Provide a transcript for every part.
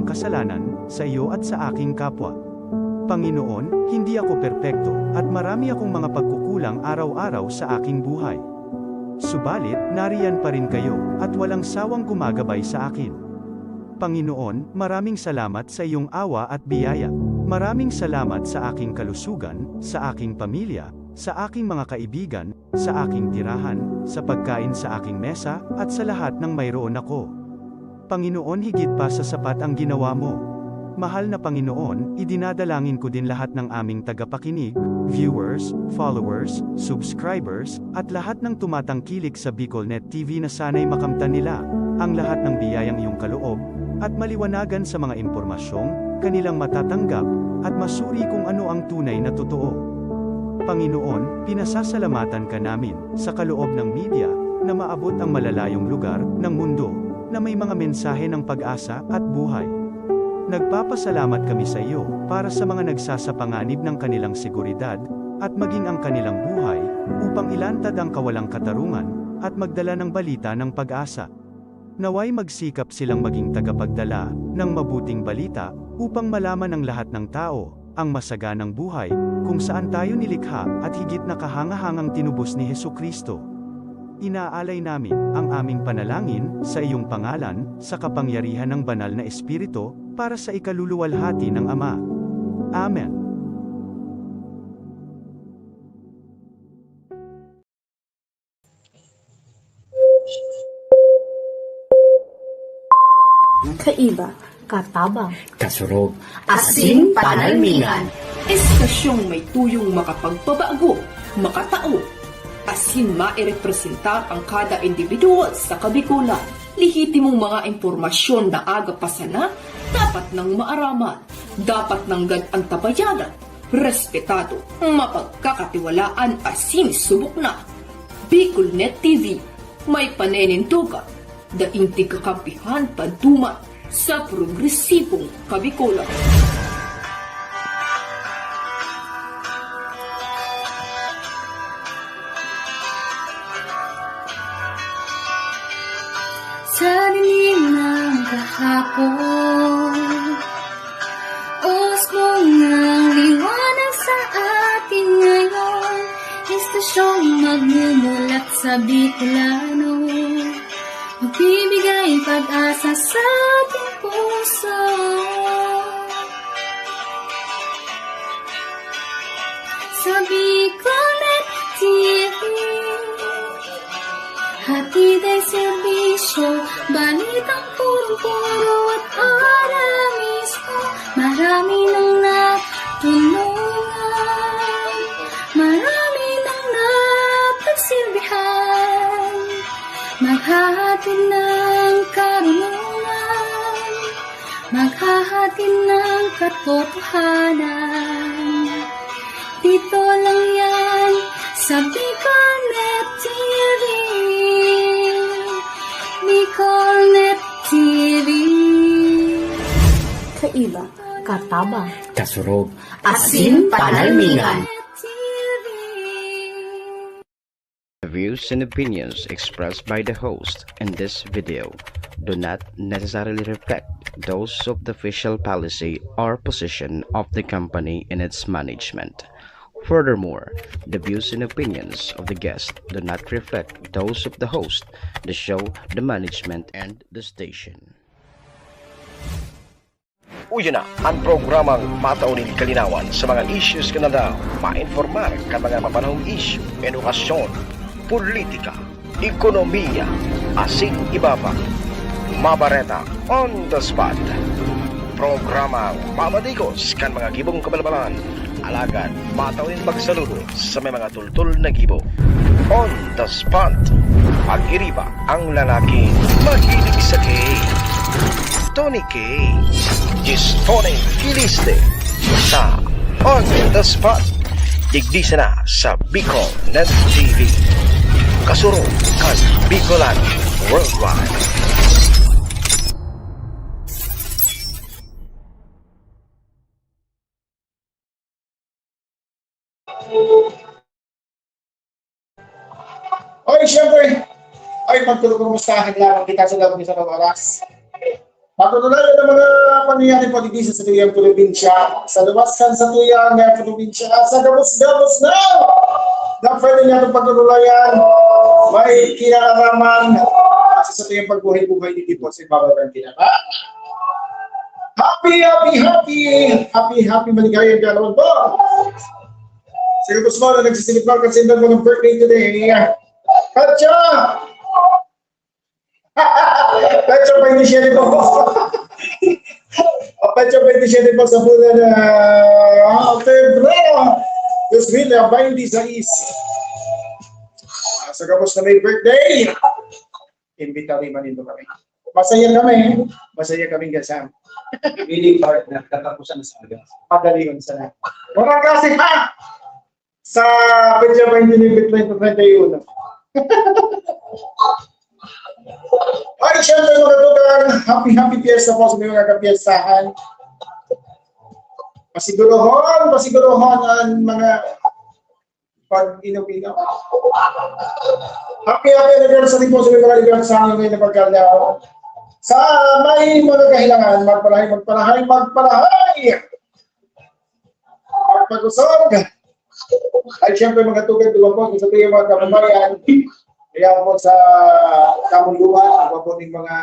ginawang kasalanan, sa iyo at sa aking kapwa. Panginoon, hindi ako perpekto, at marami akong mga pagkukulang araw-araw sa aking buhay. Subalit, nariyan pa rin kayo, at walang sawang gumagabay sa akin. Panginoon, maraming salamat sa iyong awa at biyaya. Maraming salamat sa aking kalusugan, sa aking pamilya, sa aking mga kaibigan, sa aking tirahan, sa pagkain sa aking mesa, at sa lahat ng mayroon ako. Panginoon, higit pa sa sapat ang ginawa mo. Mahal na Panginoon, idinadalangin ko din lahat ng aming tagapakinig, viewers, followers, subscribers, at lahat ng tumatangkilik sa BicolNet TV na sana'y makamtan nila ang lahat ng biyayang iyong kaloob, at maliwanagan sa mga impormasyong kanilang matatanggap, at masuri kung ano ang tunay na totoo. Panginoon, pinasasalamatan ka namin sa kaloob ng media na maabot ang malalayong lugar ng mundo na may mga mensahe ng pag-asa at buhay. Nagpapasalamat kami sa iyo para sa mga nagsasapanganib ng kanilang seguridad at maging ang kanilang buhay upang ilantad ang kawalang katarungan at magdala ng balita ng pag-asa. Naway magsikap silang maging tagapagdala ng mabuting balita upang malaman ng lahat ng tao ang masaganang buhay kung saan tayo nilikha at higit na kahangahangang tinubos ni Hesukristo. Inaalay namin ang aming panalangin sa iyong pangalan sa kapangyarihan ng banal na Espiritu para sa ikaluluwalhati ng Ama. Amen. Kaiba, katabang, kasurog, asin panalmingan. Estasyong may tuyong makapagpabago, makatao, asin mairepresentar ang kada individual sa kabikulan. Lihitimong mga impormasyon na aga pa sana, dapat nang maaraman, dapat nang antabayanan, respetado, mapagkakatiwalaan asin subok na. BicolNet TV, may panenintugan, daing tigkakampihan paduman sa progresibong kabikulan. Sa dilim ng kahapon, usbong ng liwanag sa atin ngayon, estasyong magmumulat sa Bicolano, magbibigay pag-asa sa ating puso. Sa BicolNet TV, hatid ay serbisyo, balitang puro-puro at oras mismo. Marami nang natulungan, marami nang napagsilbihan, maghahatid ng karunungan, maghahatid ng katotohanan. Dito lang yan sa BicolNet TV. BicolNet TV. Kaiba, katabang, kasurog, asin panalmingan. The views and opinions expressed by the host in this video do not necessarily reflect those of the official policy or position of the company and its management. Furthermore, the views and opinions of the guest do not reflect those of the host, the show, the management, and the station. Uyan na ang programang mataunin kalinawan sa mga issues ka na daw ma-informar ka mga mapanahong issue, edukasyon, politika, ekonomiya, asin iba pa. Mabareta on the spot. Programa mamadigos kan mga gibong kabalbalan, alagad mataunin magsaludo sa may mga tultul na gibo. On the spot, pag-iriba ang lalaki mahilig sa gay. Tony K. Gistone Kiliste sa On the Spot. Digdisa na sa BicolNet TV. Kasurong kan Bicolan Worldwide. Okay, siyempre. Ay, pagtulog-kumustahin lamang kita sa labong isang oras. Patutunayan ng mga nangyayari po dito sa Tuyang Probinsya. Sa luwaskan sa Tuyang Probinsya. Sa gabos-gabos na! Na pwede niya itong pagkakulayan. May kinaraman. Sa Tuyang pagbuhay-buhay dito po sa Ibabaw ng Kinara. Happy maligayang ganoon po. Sa gabos mo na nagsisilipal kasi mo ng birthday today. Katya! Petro 27 po. Petro 27 po sa bulan na Febrero. 2026. Sa kapos na may birthday, imbitari man ito kami. Masaya kami. Masaya kaming kasama. Feeling part na katapusan sa aga. Pagalingon sa na. Mga kasi ha! Sa Petro 29, 2031. Ay, syempre mga tugan, happy fiesta po sa mga kapiestahan. Pasigurohon ang mga pag-inaw-inaw. Happy anniversary po sa mga aniversario ngayon na pagkaldaw. Sa may mga kahilangan, magpalahay. Magpag-usog. Ay, syempre mga tugan, tuwan po, isa tayo mga kapamayan. Kaya po sa Kamunduan, iba po ng mga,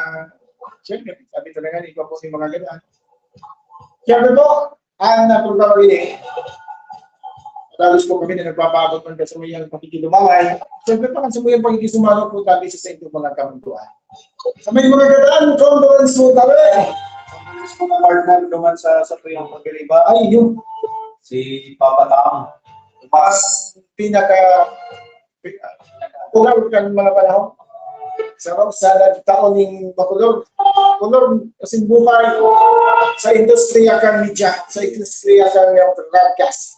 siyempre, sabi talaga, iba po ng mga ganyan. Siyempre po, ang programa rin madalos po kami na nagpapaabot ng kasamayang pakikilumaway. Siyempre po, ang samayang pakikisumano po tabi sa inyong mga Kamunduan. Sa may mga ganyan, condolence po tabi. Condolence po na partner naman sa Tuyang Pagkaliba. Ay, yun. Si Papa Tang. Mas Kulor kan mga panahon. Sa taon ng makulor. Kulor kasing buhay sa industriya kan media, sa industriya kan broadcast.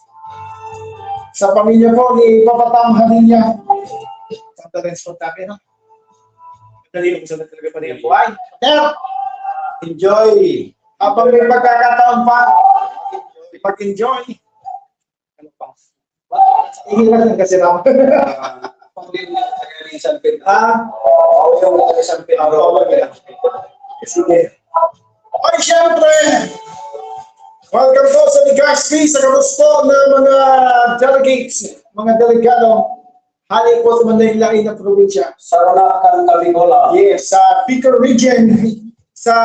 Sa pamilya po ni Papatamhan niya. Santa Renzo tabi, no? Dali mo sa talaga pa niya buhay. Enjoy! Habang may pagkakataon pa, ipag-enjoy. Ano pa? Ihilan lang kasi lang. Sige. Ay, syempre! Welcome po sa Legazpi, sa kamusto ng mga delegates, mga delegado. Hali po sa Mandaylay na probinsya. Sa Ranakan, Caligola. Yes, sa Bicol region. Sa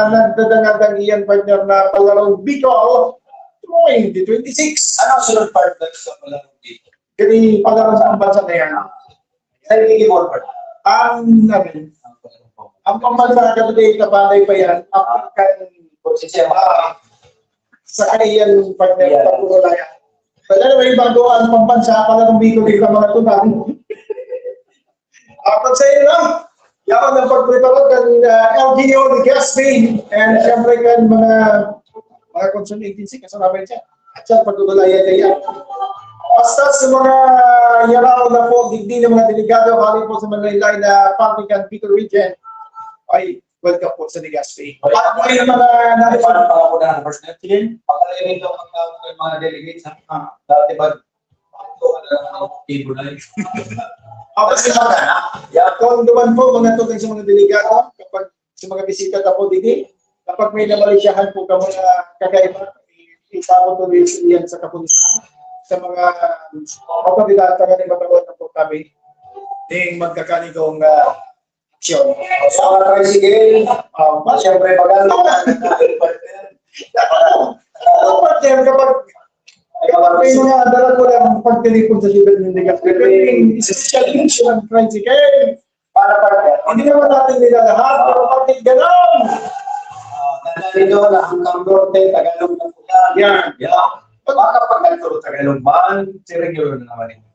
nagdadangadang iyan partner na palarong Bicol 2026. Ano ang sunod partner sa Palarong Bicol? Kaya palarong sa bansa na yan. Sa Igibor partner? Ang pambansa na kapatid na banay pa yan, sa kaniyan partner Yeah. pagkukulayan. Pwede na may bago ang pambansa, palarong Bicol dito mga tunang. Pag sa inyo lang, yaman ang pagpreparot kan LGO, Legazpi, and siyempre kan mga concern agency, kasama siya. At siya pagkukulayan niya. Basta sa mga yaraw na po, digdi ng mga delegado, haling po sa Manlaylay na public and Bicol region, ay welcome po sa Legazpi. At may mga Paano pa ako na ng first net? Pagkalayin ito ang mga delegates. Dati ba? Table na yun. Kasi kung duman po, mga tutang sa mga delegado, kapag sa mga bisita na po dito, kapag may namalisyahan po ka mga kakaiba, isama po yan sa kapulisan, sa mga otoridad na galing matawag na po kami, ng magkakaligong aksyon. Sa mga tricycle, siyempre pagano. Partner, kapag may mga dala ko lang pagtilipon sa sibet ng Legazpi, pero yung isa-challenge ng tricycle, para hindi naman natin nila lahat, pero bakit gano'n? Dito na hanggang norte, Tagalog na pula. Yan. Kapag nagturo Tagalog man, si regular na naman ito.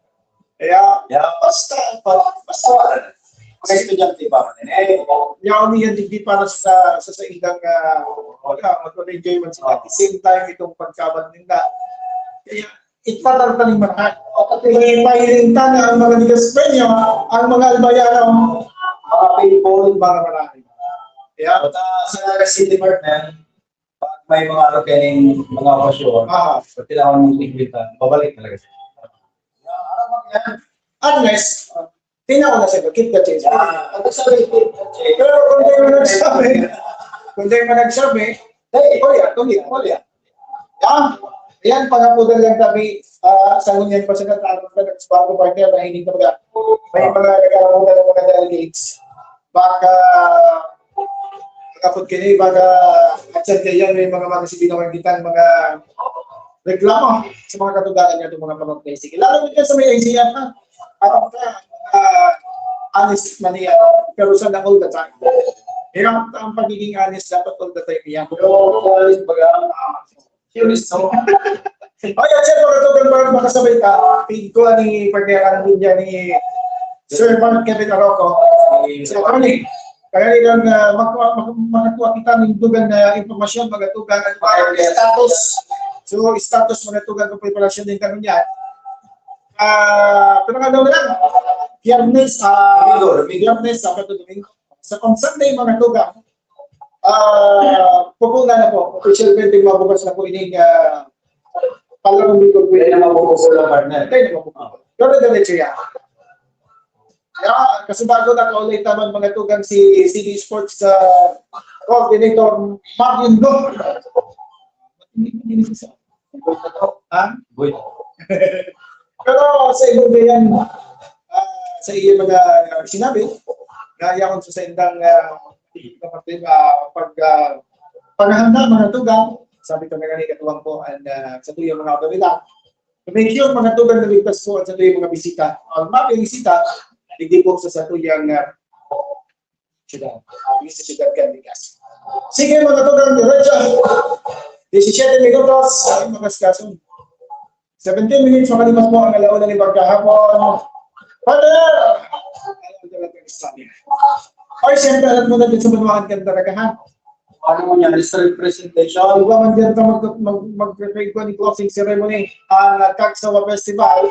Kaya, Yeah. basta, Mga estudyante pa man. yaw niya hindi para sa ilang mag-enjoy man sila. At the same time, itong pagkabat nila. Kaya, itatartaling marahal. At ipahilinta na ang mga Legazpenyo, ang mga albayano, mga people, mga marahal. Kaya, Sa city partner, pag may mga kaning mga okasyon, pag kailangan mong ikwita, babalik talaga siya. unless, tinaw na sa keep the change. Ang sabi ko, Pero kung di mo nagsabi, Hey, Kuya. Yan, pangapunan lang kami sa ngunyan pa sa natanong na nag-spot partner na hindi talaga may mga nagkakamutan ng mga delegates. Baka nakapod kayo, baka at yan may mga magsibinawagitan, mga reklamo sa mga katugaran niya itong mga pamag basic. Lalo nyo sa may ICF ha. Parang ka, honest man yan. Pero sa na all the time. Hirap ang pagiging honest dapat all the time yan. Pero, curious, no? Ay, at siyempre, katugan ba makasabay ka? Feed ko ni partneran niya ni Sir Mark Kevin Arroco. Si Atty. Kaya nilang makakuha kita ng dugan na informasyon, magatugan at status. So, status magatugan ng preparasyon din kami niyan. Pero nga daw na lang, Biyernes, Sabado, Domingo. Sa Sunday, mga tugang, pupunta na po. Official building, mabukas na po ining palarong dito. Kaya na mabubukas lang, partner. Kaya na mabukas. Pero na dito yan. Kasi bago na kaulit naman mga tugang si CD Sports coordinator Marvin Go. Ha? Pero sa ibang bayan, sa iyo mga sinabi, gaya ko sa indang paghahanda mga tugang, sabi ko na ganit katuwang po sa tuyong mga otoridad. Make sure mga tugang na ligtas po sa tuyong mga bisita. Ang mga bisita, hindi po sa tuyong syudad. Sa syudad Candigas. Sige mga tugang, diretso. 17 minutos, ay makaskason. 17 minutes, makalimas po ang alauna ni Barkahapon. Father! Ay, siyempre, alam mo na din sa manuhaan ka taragahan. Ano mo niya, district presentation? Kung ba man dyan ka mag-create ko ni closing ceremony ang Kagsawa Festival,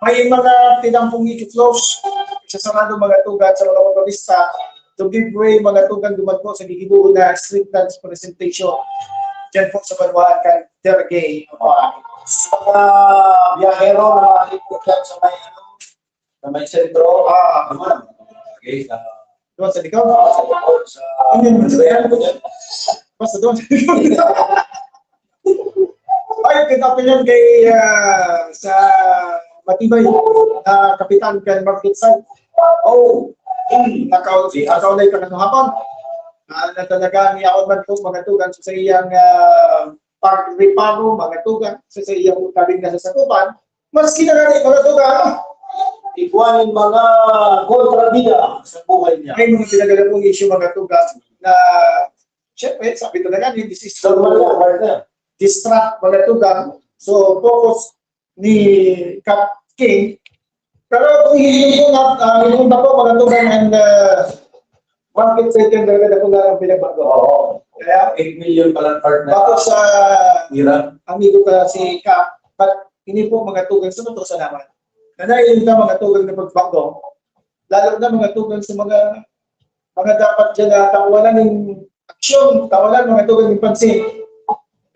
may mga tinampong i-close sa sarado mga tugan sa mga motorista to give way mga tugan duman po sa gigibuo na street dance presentation dyan po sa manuhaan ka Tergay. Sa mga biyahero na ikutyan sa may sentro, okay, Doon sa likaw? sa Hindi naman sa yan. Basta doon. Ay, kita pa yan kay sa matibay na Kapitan Ken Market Site. Oh, nakaulay ka ng hapon. Na talaga niya ako man po mga tugan sa iyang pag-reparo, mga tugan sa iyang tabing na sasakupan. Maski na natin mga tugan, ikuanin mga kontrabida sa buhay niya. may mga pinagalang issue mga tugas na syempre, sabi ko na nga, this is Normal yan, partner. distract mga tugas. So, focus ni Cap King. Pero kung hindi ko na, yung ba po mga tugas and market second talaga na kung lang ang pinagbago. Oo. Kaya, 8 million palang partner. bago sa Hirap. amigo ka si Cap, but hindi po mga tugas sa sa naman. Na nailing na mga tugang na pagbago, lalo na mga tugang sa mga dapat dyan na tawanan ng aksyon, tawanan mga tugang ng pansin.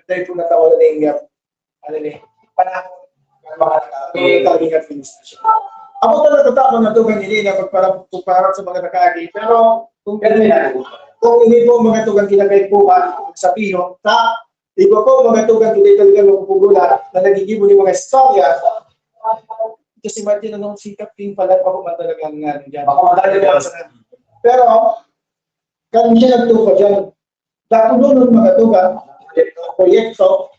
Dahil po natawanan ng panahon ng mga kalingat administration. Ako talaga mga tugang hindi na pagparap sa mga nakaagi. Pero kung hindi po mga tugang kinagay po sa piho, iba po mga tugang hindi talaga magpupula na nagigibo ng mga istorya. Kasi imagine anong sikap King pala pa kung talagang dyan. Baka madali yan. Pero, kanya nagtupa dyan. Dako nun mga tuga, proyekto,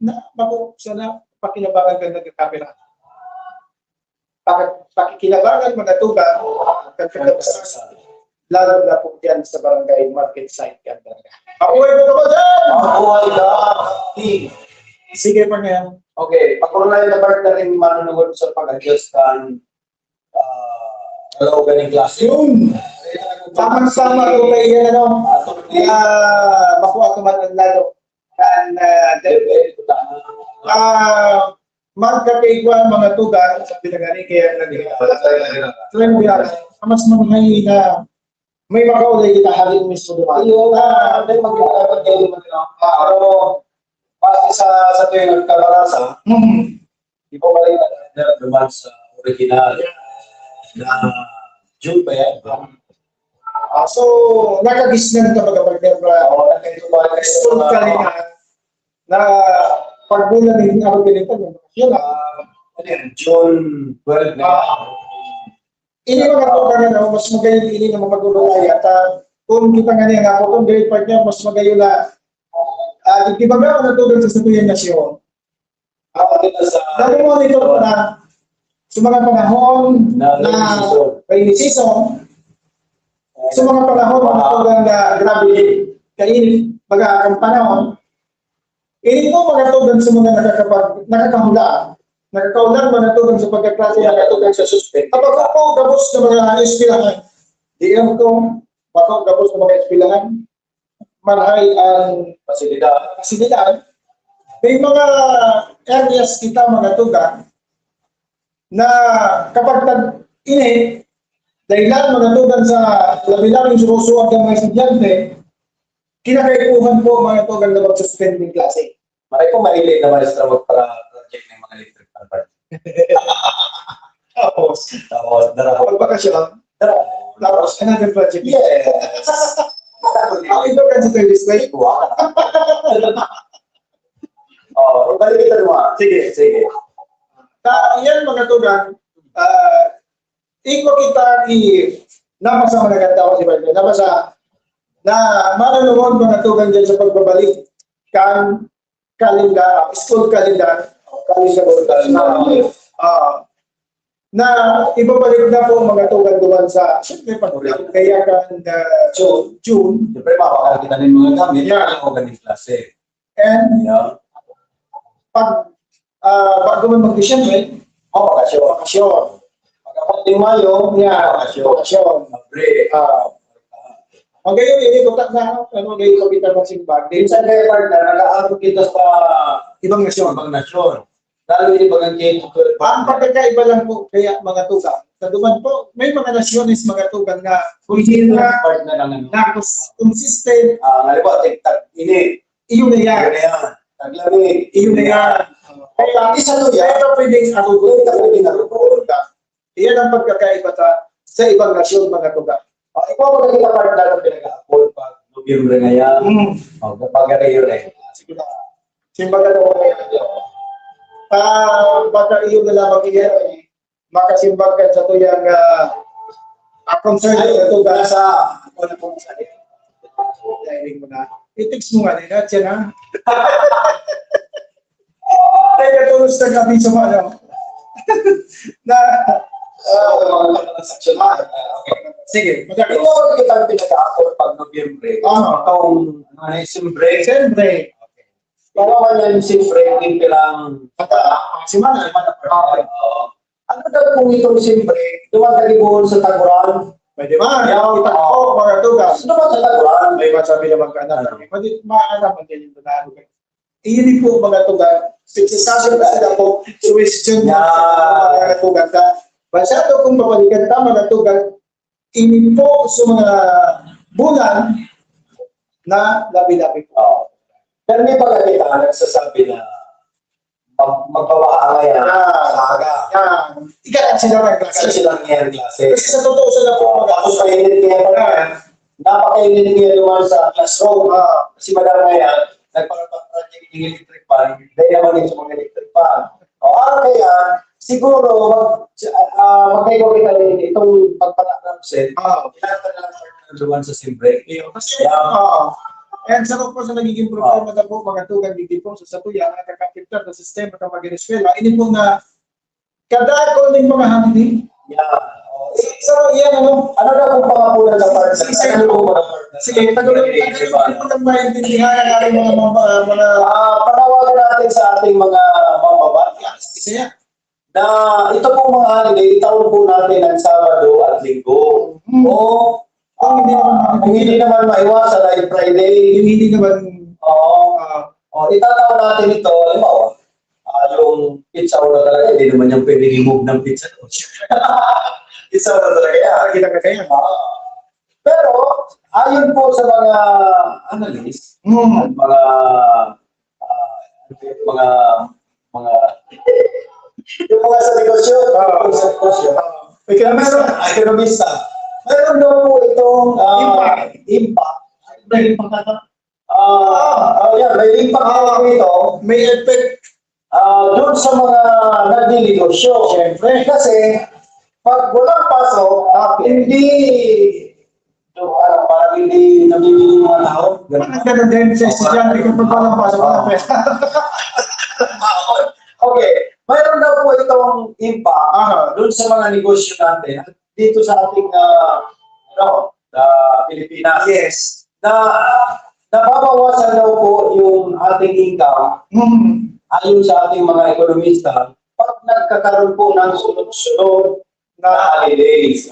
na makuksa na pakinabangan ka nagkakapira. Pakikinabangan mga tuga, lalo na po dyan sa barangay market site yan talaga. Pakuhay mo ko dyan! Makuhay ka, King. Sige pa ngayon. Okay, pagkulay na partner rin manunugod sa pag-adjust ng galing klase. Yun! Tamang-tama kung may yan makuha kumanan lalo. And magkakaigwa mga tugan sa pinagani kaya mas mamay na may makaulay kita halin mismo dumaan. Ayun, may mag-iagad kayo pero base sa tuwing nagkabarasa, di po balik na dumaan sa original na June ba yan? So, nakagisnan ka mga partner ba? Oo, nakita ba? school kalinga na pagbulan ng araw ganito, yun Ano yan? June 12 na. ini mga tugang ano, mas magayon ini na magulay at kung kita nga niya nga po, kung grade part niya, mas magayon na di ba ba ang natugang sa Satuyang Nasyon? Ako dito sa... Dahil mo nito na sa mga panahon Na rainy season, sa mga panahon mga tugang na grabe kainit, ang panahon, ini po mga tugang sa mga nakakaulan mga tugang sa pagkaklase mga tugang sa suspect. Kapag ako gabos na mga espilahan, di lang ko bako gabos na mga espilahan, marhay ang pasilidad. May mga areas kita mga tugang na kapag tag-init, dahilan mga tugang sa labi-labing surusuwag ng mga estudyante, kinakaipuhan po mga tugang na mag-suspend ng klase. Maray po mahilig na maestra magpa-project ng mga electric part. Tapos, Kapag bakasyon, tapos another project. Yes. Ang ito kan sa display. Balik kita naman. Sige. Yan mga tugang, iko kita napasa managanda ko si Bardo, napasa na manunungon mga tugang dyan sa pagbabalik kan kalendar, school calendar, na ibabalik na po mga tugang duman sa siyempre panulang kaya kan June. Siyempre, mapakala kita ng mga gamit. Yan ang ganit klase. And pag bago man mag-Disyembre, bakasyon. Pagkapunting Mayo, bakasyon. Break. Magayon, hindi ko na, ngayon kapitan ng simbag. Minsan kayo partner, nag-aabot kita sa Ibang nasyon. nasyon. Lalo yung ibang K-12. Ang pagkakaiba lang po, kaya mga tugang. Sa duman po, may mga nasyonis, mga tugang na hindi na partner ng ano. consistent. Halimbawa, tek-tak, init. Iyon na yan. Yun na yan. Taglamig. Iyon na yan. Kaya isa to yan. Ito pwedeng atutulog ka. Iyan ang pagkakaiba sa ibang nasyon, mga tugang. Ikaw ba kita partner ng pinag-a-upload pag Nobyembre ngayon? Kapag yun Sige na. Simbaga na mga baka iyon na lamang iyan ay makasimbag ka sa tuyang concern na ito sa ako na kung saan dahil mo na i-text mo nga din at yan ha ay katulog sa gabi sa mga na sige Ikaw ba kita pinag-a-upload pag Nobyembre? Itong Disyembre? Siyempre Para man yan siyempre, hindi lang simana ano daw kung itong siyempre, dumatalibuhon sa Taguran? pwede ba ita ko mga tugas Dumat sa Taguran? may masabi naman ka na pwede maanaman din yung tunado iyon po mga tugas sabi na sila po question mga tugas masyado kung mabalikan ta mga tugas ini po sa mga bulan na labi-labi po. Pero may pagkakita nagsasabi na magpapakangay na sa aga. Ikalat sila ng klase. Kasi silang ngayon klase. Kasi sa totoo sila po Tapos kainit kaya pa na, napakainit kaya naman sa classroom. Kasi madama yan, nagpapag-project yung electric fan, dahil naman yung sa mga electric fan. Kaya, siguro, magkaiwa kita rin itong pagpanak-ramset, kailangan na lang duman sa simbre. Kasi, and sa po sa nagiging problema na po mga tugang dito po sa Satuyang at kakapitad na sistema ka mag-ineskwela, ini po na kadako ng mga hangin. So, yan ano na kung pangapunan sa part sa sige, tagulang po nang maintindihan ang ating mga panawagan natin sa ating mga mamabati. Isa Na ito pong mga holiday, itaon po natin ang Sabado at Linggo. Kung hindi naman maiwasan ay Friday, yung hindi naman itataw natin ito, halimbawa, yung pizza na talaga, hindi naman yung pwede remove ng pizza. Pizza na talaga yan. kita ka kaya. Pero, ayon po sa mga analyst, mga yung mga sa negosyo, ekonomista, meron daw po itong impact Yan, may impact po ito. May effect. Doon sa mga nagninegosyo. Siyempre, kasi pag walang pasok, hindi parang hindi nabibili yung mga tao. Ganun din sa estudyante kapag walang pasok na pera. Okay, mayroon daw po itong impact doon sa mga negosyo natin dito sa ating Pilipinas. Yes. Na nababawasan daw po yung ating income ayon sa ating mga ekonomista pag nagkakaroon po ng sunod-sunod na holidays.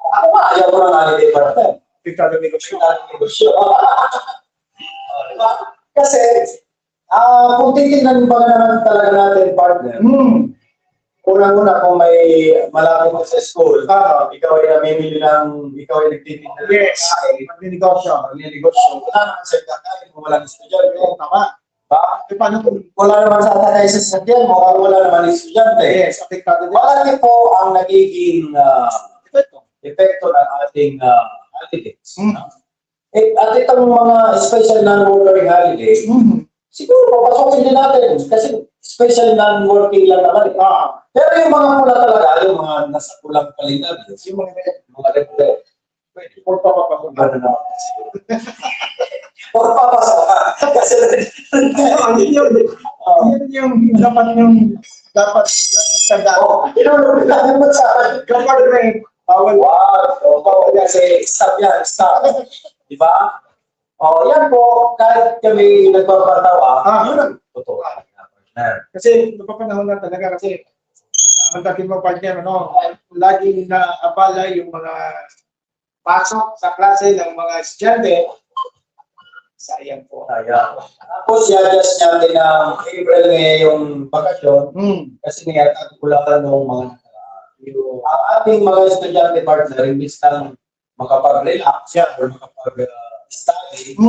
Ako nga, ayaw ko ng holiday partner. Picado negosyo. Negosyo. Diba? Kasi, kung titignan pa naman talaga natin, partner, unang-una kung may malapit ka sa school, ikaw ay namimili ikaw ay nagtitinda. Yes. Magninegosyo. Wala naman sa kakain kung walang estudyante. Tama. Ba? Paano kung Wala naman sa atakay sa sasakyan mo, wala naman estudyante. yes, apektado din. Malaki po ang nagiging epekto ng ating holidays. At itong mga special non-working holiday, siguro papasokin din natin kasi special non-working lang naman. Pero yung mga pula talaga, yung mga nasa pulang kalendar, yung mga regular, pwede po papapasok na naman kasi. Or papasok ka. Kasi Yun yung dapat tandaan. Inulog natin mo sa akin. Kapag rin, bawal. Bawal kasi stop yan, stop. Diba? Yan po, kahit kami nagpapatawa, yun ang totoo. Kasi napapanahon na talaga kasi ang dating mo partner, laging naabala yung mga pasok sa klase ng mga estudyante. Sayang po. Tapos i-adjust natin ng April ngayong bakasyon kasi niyatagpulan ng mga ang ating mga estudyante partner, imbis na makapag-relax or makapag-study,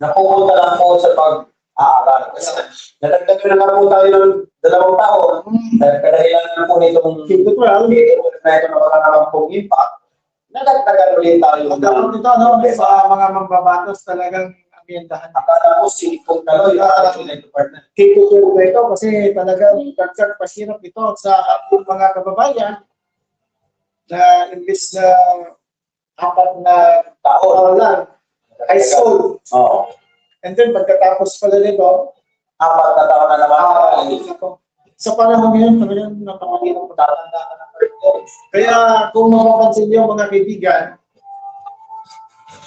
napupunta lang po sa pag-aaral. Kasi nadagdagan na po tayo ng 2 taon dahil kadahilan na po nitong na ito na wala naman pong impact, nadagdagan ulit tayo. Dapat ito, sa mga mambabatos talagang amyendahan. Akala ko silikong kaloy, partner. Kikuturo na ito kasi talagang dagdag pasirap ito sa ating mga kababayan na imbis na 4 na taon lang, high school. And then pagkatapos pala nito, 4 na taon na naman. sa panahon ngayon, talagang napakahirap matatanda ka ng birthday. Kaya kung mapapansin niyo mga kaibigan,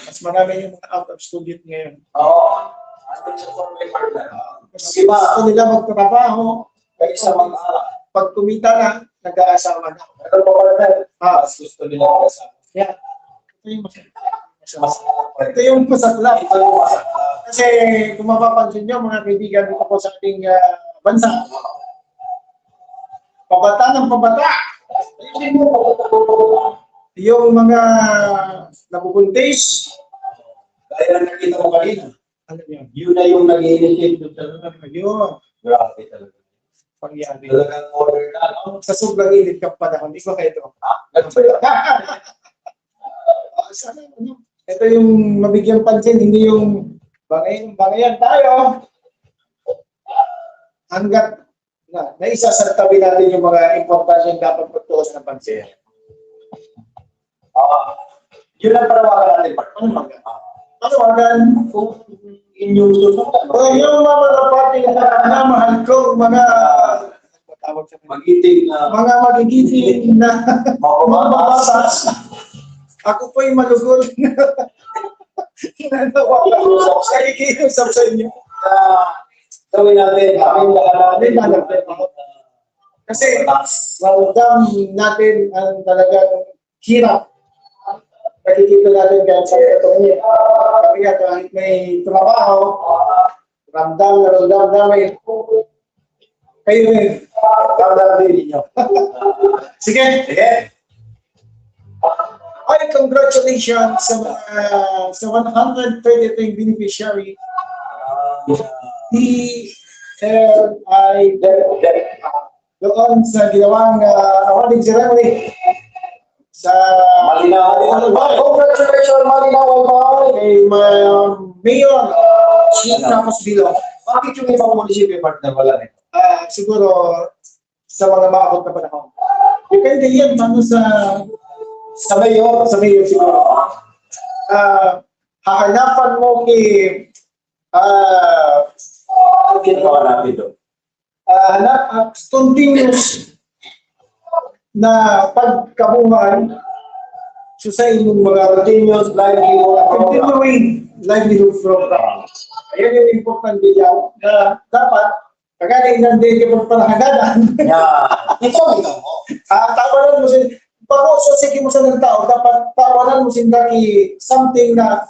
mas marami yung mga out of student ngayon. Kasi gusto nila magtrabaho, Kaya sa mga pag kumita na, nag-aasawa na. pero pa mas gusto nila mag-asama. Yeah. Ito yung masakla. Kasi kung mapapansin nyo, mga kaibigan dito po sa ating bansa, pabata ng pabata. Yung mga nabubuntis, Kaya nakita mo kanina, ano yun? yun na yung nag-i-initiate doon talaga. Yun, Grabe talaga. pangyari. Talagang order na, no? Sa sobrang init ka panahon, hindi ko kayo ito. Ganun ba yun? Sana, ito yung mabigyan pansin, hindi yung bangayan tayo. Hanggat naisa sa tabi natin yung mga importansya dapat pagtuos ng pansin. Yun ang panawagan natin, Mark. Ano mga? Panawagan Kung inyong susunod, yung mga party na mahal ko, mga tawag sa magiting na mga magigiting na mababasas. ako po'y malugod. Nakikiusap sa inyo. Gawin natin, aming lahat natin. Kasi ramdam natin ang talagang hirap. Nakikita natin kahit sa katungin. Kami nga kahit may trabaho, ramdam namin. Kayo rin. Ramdam din ninyo. Sige. Ay, congratulations sa mga sa 133 beneficiary. Doon sa ginawang awarding ceremony sa Malinaw. Congratulations, Malinaw. kay Mayor tapos bilog. Bakit yung ibang munisipyo partner wala nito? Siguro sa mga maabot na panahon. Depende yan, Sa mayor, siguro. Hahanapan mo ang ginawa natin doon. continuous na pagkabuhay sa inyong mga Continuous continuing livelihood program. Ayan yung important diyan na dapat kagaya ng day ka pagpalahagadan. Ito mo. Tawanan mo sin bago so sige mo sa ng tao dapat tawanan mo sin daki something na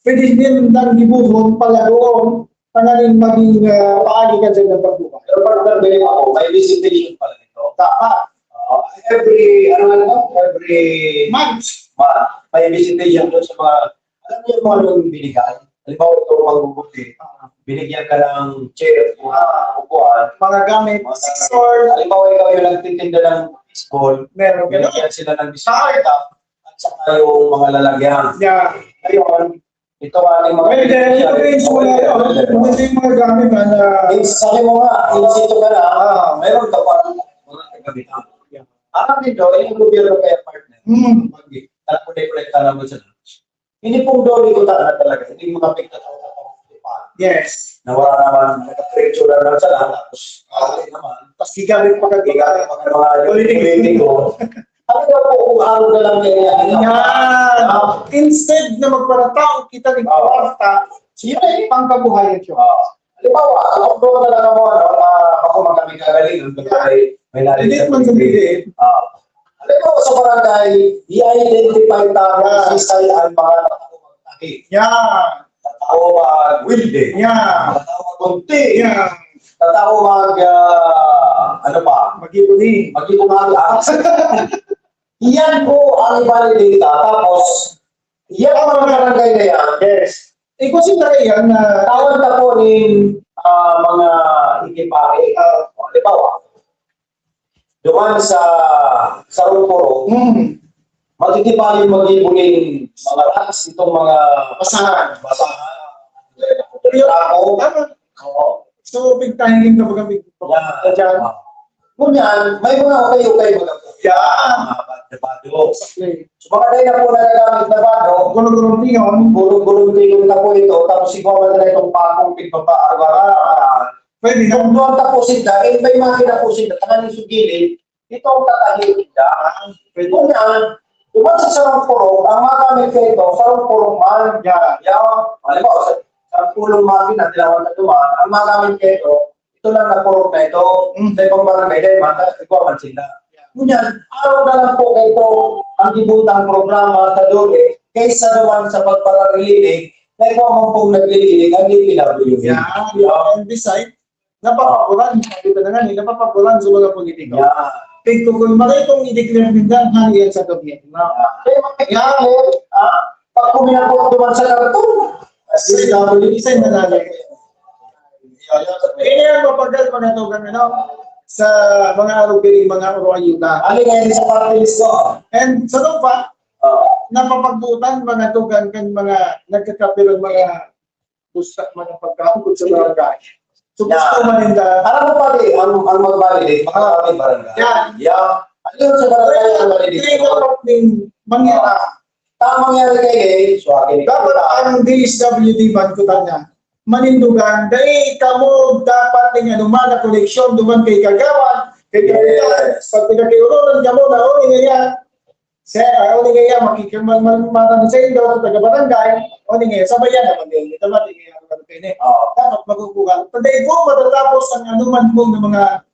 pwede din nang gibuhon palagoon tananing maging paagi ka sa pagbuhay. Pero partner, ganyan ako, may visitation pala nito. Dapat Every months may visitation doon sa mga, alam niyo yung mga nung binigay. Halimbawa ito, magbubuti. Binigyan ka ng chair, upuan. mga gamit, Mga or halimbawa ikaw yung nagtitinda ng baseball, meron ka binigyan sila ng bisikleta at saka yung mga lalagyan. yeah, ayun. Ito ating mga Pwede, i-arrange mo na yun. Pwede yung mga gamit na sabi mo nga, insito ka na, mayroon ka pa mga kagamitan. Alam nito, yung gobyerno kaya partner, pag-collect naman sa lunch. Hindi pong doli ko na talaga, hindi mga pigta yes. nawala naman, nag-picture na lang sa lahat, tapos naman, Tapos gigamit pa bigay kagigay. pa ng mga politiko. Ano daw po kung ano na lang ganyan? Yan. Instead na magparatao kita ng kwarta, yun ay pangkabuhayan siya. Halimbawa, ako doon na lang mo, ako magaling kagaling, may Hindi man sa liit. halimbawa sa barangay, i-identify namin si ang mga tatawag-taki. Yan. Tatawag wilde. Yan. Tatawag kunti. Yan. Tatawag, ano pa? Mag-ibuni. Mag-ibungaga. Yan po ang validata. Tapos, yan ang mga barangay na yan. Yes. Consider yan na Tawag na po ng mga ikipahe. Halimbawa, duman sa Rumpuro, magtitipahin mag-ibunin mga racks, itong mga basahan. Ako, so big time din kapag big yan. Ngunyan, may mga okay-okay mga po. Yan. Bado. So mga tayo na po nagagamit na bado, Gulong-gulong tingon. gulong-gulong tingin na po ito, tapos ikaw na itong pakong pagpapaaraw. Pwede na. Kung doon tapusin na, may mga kinapusin na, tangan yung sugilid, ito ang tatahirin na. Kung yan, duman sa sarang-purong, ang magamit kayo ito, sarang-purong man, halimbawa, sarang-purong man, tinatinawan na duman, ang magamit kayo ito, ito lang na purong na ito, sa ibang barangay, dahil ikaw man sila. Ngunyan, araw na lang po kayo ito, ang ibutang programa sa dole, kaysa naman sa pagpararilinig, na ikaw man pong naglilinig, ang DPWB. And beside, napapagulan, kita na nga, napapagulan sa mga politiko. Tingko kung mali itong i-declare nila, hanggang sa gobyerno. Pag kuminapot naman sa karton, CW, isa yung nanalay. Ini ang mapagal mga ito sa mga arubiring, mga uruayuta. alin ngayon sa party list ko. And sa pa, napapagbutan mga tugan kan mga nagkakapirang mga pusta, mga pagkakot sa barangay. So gusto maninda. Alam mo pati, ang mag-validate, makakapit barangay. Ano yun sa barangay ang validate? Tingnan din mangyara. Tama mangyari kayo, so akin. Dapat ang DSWD bankutan niya. Manindugan, dahil kamo dapat ng anuman na koleksyon duman kay kagawan, kay kapitan, pag pinag-iurunan kamo na o nga makikimang sa inyo, taga-barangay, o nga, sabayan naman din, ito ba, dapat magkukuhan. Tandaan po, matatapos ang anuman po ng mga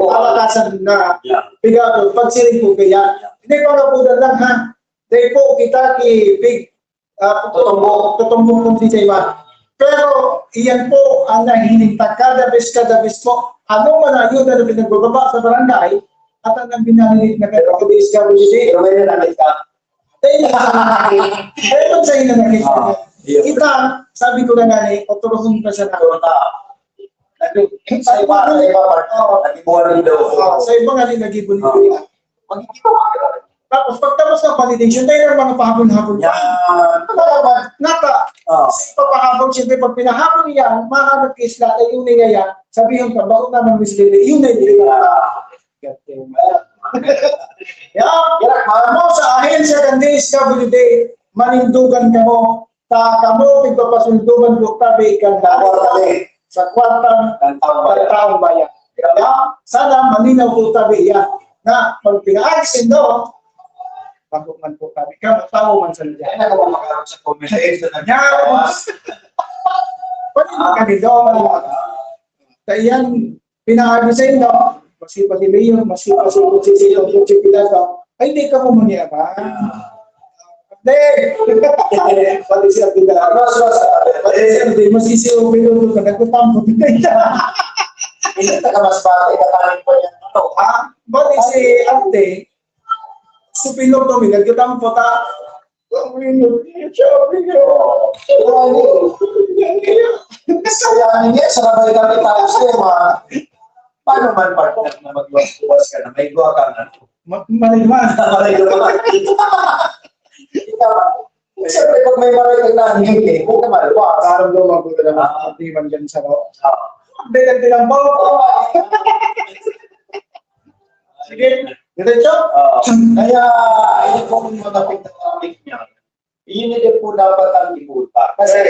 kalakasan na pigato, pagsiring po kaya, hindi pa nga po lang ha, dahil po kita kipig, tutumbong kong di sa iba. Pero iyan po ang nahihinta kada bes po. Ano man ang yun na pinagbababa sa barangay at ang binalilit na kayo kung DSWD. Pero may nanakit ka. Dahil sa inanakit ka. Kita, sabi ko na nga oturuhon ka siya na. Sa iba, nagibuhan rin daw. Sa iba nga rin nagibon nila. Tapos pagtapos ng validation, tayo ng mga pahapon-hapon pa. Yan. Nata. Oh. Kasi papahapon, siyempre, pag pinahapon yan, mahanap kay Isla, ay yun na yan, sabihin ka, bako naman Miss Lily, yun na yun. Yan, mo sa ahensya kan DSWD, manindugan ka mo, ta kamo, pagpapasundugan ko, tabi ikan sa kwartang taong bayan. Sana malinaw po tabi yan, na pag pina-action do, bago man po tabi ka, matawo man sa liyan. Yan ako makaroon sa conversation na Yes! Paano ka dito? Kaya yan, pinahabi sa inyo, masipa si Mayor, masipa si Kutsisiyo, si Pilato, ay hindi ka mo maniyaman. Hindi! Pati siya Pilato. Pati siya, hindi masisiyo, Pilato, ka nagtatampo. hindi ka mas bata, ikatanin po yan. Pati si Ate, si Pilato, may nagtatampo ta. Kasayanin niya, sarabay kami tayo siya, paano man partner na magluwas ka na, may gawa ka na. Maligman. Siyempre, pag may maray kang nangyay, huwag ka maluwas. Karamdaman ko na naman, hindi man dyan sa loob. Hindi lang tinampo. Sige, diretso. Kaya, yun pong mga pagtatapik niya, yun din po dapat ang ibuta. Kasi,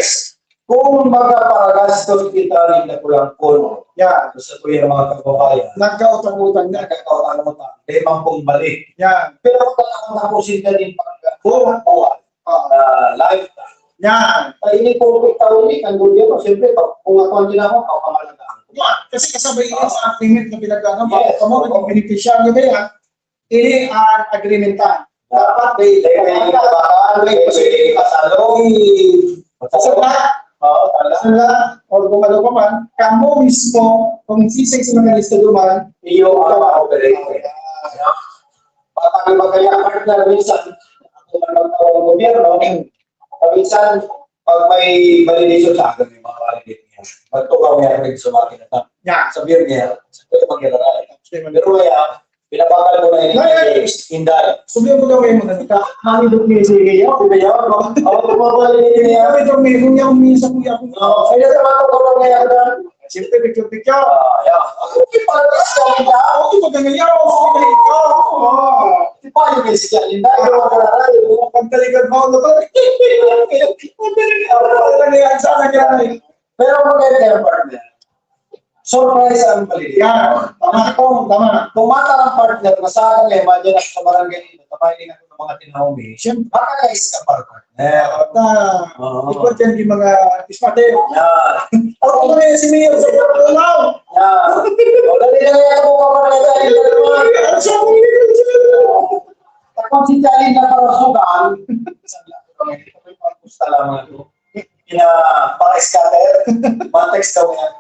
kung magpaparagastos kita rin na kulang kono, yan, gusto ko yung mga kababayan, Nagkautang-utang na. nagkakautang mo ta, limang pong balik. Yan. Pero kung talagang tapusin ka din pag buwan, lifetime, Yan. ay ini po itauli, ang gobyerno, siyempre, kung ako ang ginagawa, kapamalagaan. Yan. Kasi kasabay yan sa agreement na pinagkano. Yes. Kamo, kung beneficiaryo ba yan, ini ang agreementan. Dapat May kabataan, may kasalo, Sala, sala, o kung ano pa man, kamo mismo, kung sisig sa mga listo duman, iyo ang operator. Patang iba kaya partner, minsan, ako man magtawag ng gobyerno, minsan, pag may validation sa akin, may mga validate niya, magtukaw niya rin sa mga kinatang. yan. Sabihin niya, sabihin mag-iararay. Pero kaya, pinapakal ko na yung hinday. Sabihin mo daw kayo mo na nita, manidok niya sige yaw. Sabi niya, ako pumabalidate niya. Sabi daw may kuya, umisa kuya ko. Ay, nasa mga ko kaya na. Siyempre, picture-picture. Ako, ipalas ka nila. Ako, ito ka ngayon, sige na ikaw. Di pa yung may siya, hinday, yung mag-iararay. Pagtalikod mo, ito ka. Sana yan. Pero maganda yung partner. Surprise ang validate. Yan. Tama ako, tama. Kung mata ng partner na sa akin, imagine ako sa barangay dito, tamayin ako ng mga tinahumi. Siyempre, Baka na-escapar partner. ikaw dyan yung mga ispate. Yan. Ako na si Mio, sa pagkakalaw. Yan. O, dali na yan ako kabarangay dahil. Kung si Jali na parasugan, sabi ako, may pagpusta lamang ito. Para scatter, matext daw yan.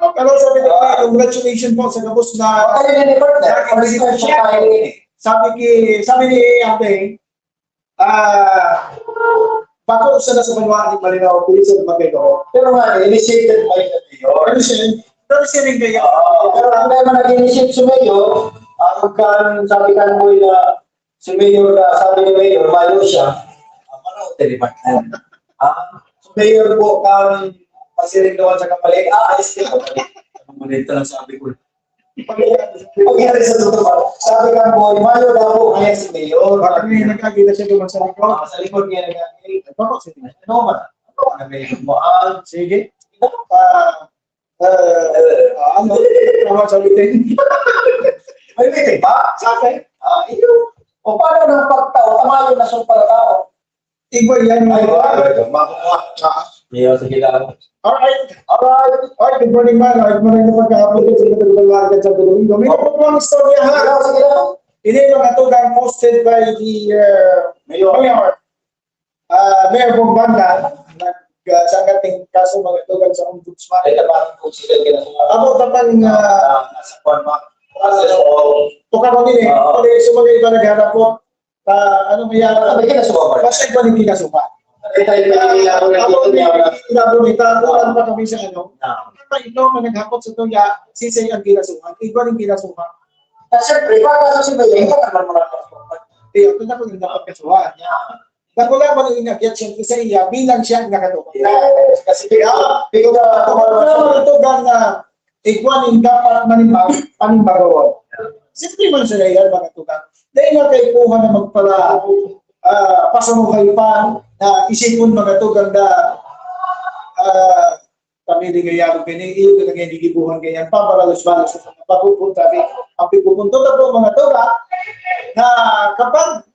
Pero sabi ko, congratulations po sa kapos na Ay, yun ni partner. Pag-isip siya tayo eh. sabi ni ate, bako sa nasa banwaan ni Malinaw, bilisan magkaido. Pero nga, initiated by the mayor. Pero siya rin kayo. Pero ang naman nag-initiate si mayor, kan sabi kan mo na si mayor, sabi ni mayor, mayo siya, manaw telepartner. So mayor po, kan pasiring doon sa kapalik, ayos ka kapalik. Anong manito lang sabi ko. Pagyari sa totoo, sabi kan mo, mayo daw po kaya si mayor. Bakit may nagkagila siya duman sa likod? Sa likod niya nagkakil. Bako siya. Ano man? Ano man ang mayor mo? Sige. Ano? Tama sabihin. May meeting ba? Sabi. Iyo. O paano ng pagtao? Tama yun na sa pagtao. Iba yan. Iyo, sige lang. Alright. Good morning, man. Good morning na pagkahapon din sa mga pagkakagad sa Domingo. May kapag istorya ha. Sige lang. Ini yung atugang posted by the Mayor. Mayor Bombanda. Nagsangating kaso mga atugang sa ombudsman. Ay, tabahan po sila ginagawa. Ako tapang Nasa kwan ba? tukar mo din eh. Kung sumagay iba naghanap po. Ano mayara? Sabi ka na sumabay. Basta iba hindi kinasuka. Ay, tayo pinagilaro na dito niya. Wala pa kami sa ano. Ito na naghapot sa tuya, sisay ang kinasuka. Iba rin kinasuka. Siyempre, para sa sibayan, ikaw naman mo lang. Ito na ko yung napagkasuhan. Dako lang ba nang inakyat siyempre sa iya bilang siya ang nakatukan. Kasi ikaw na Ito na iguanin dapat panimbaron. Siyempre man sila yan mga tugang. Dahil na kayo kuha na magpala pasamuhay pa na isipon mga tugang na kami di gayaan kini iyo na ngayon gibuhan ganyan pabalos-balos sa mga papupunta ang pipupunto na po mga tugang na kapag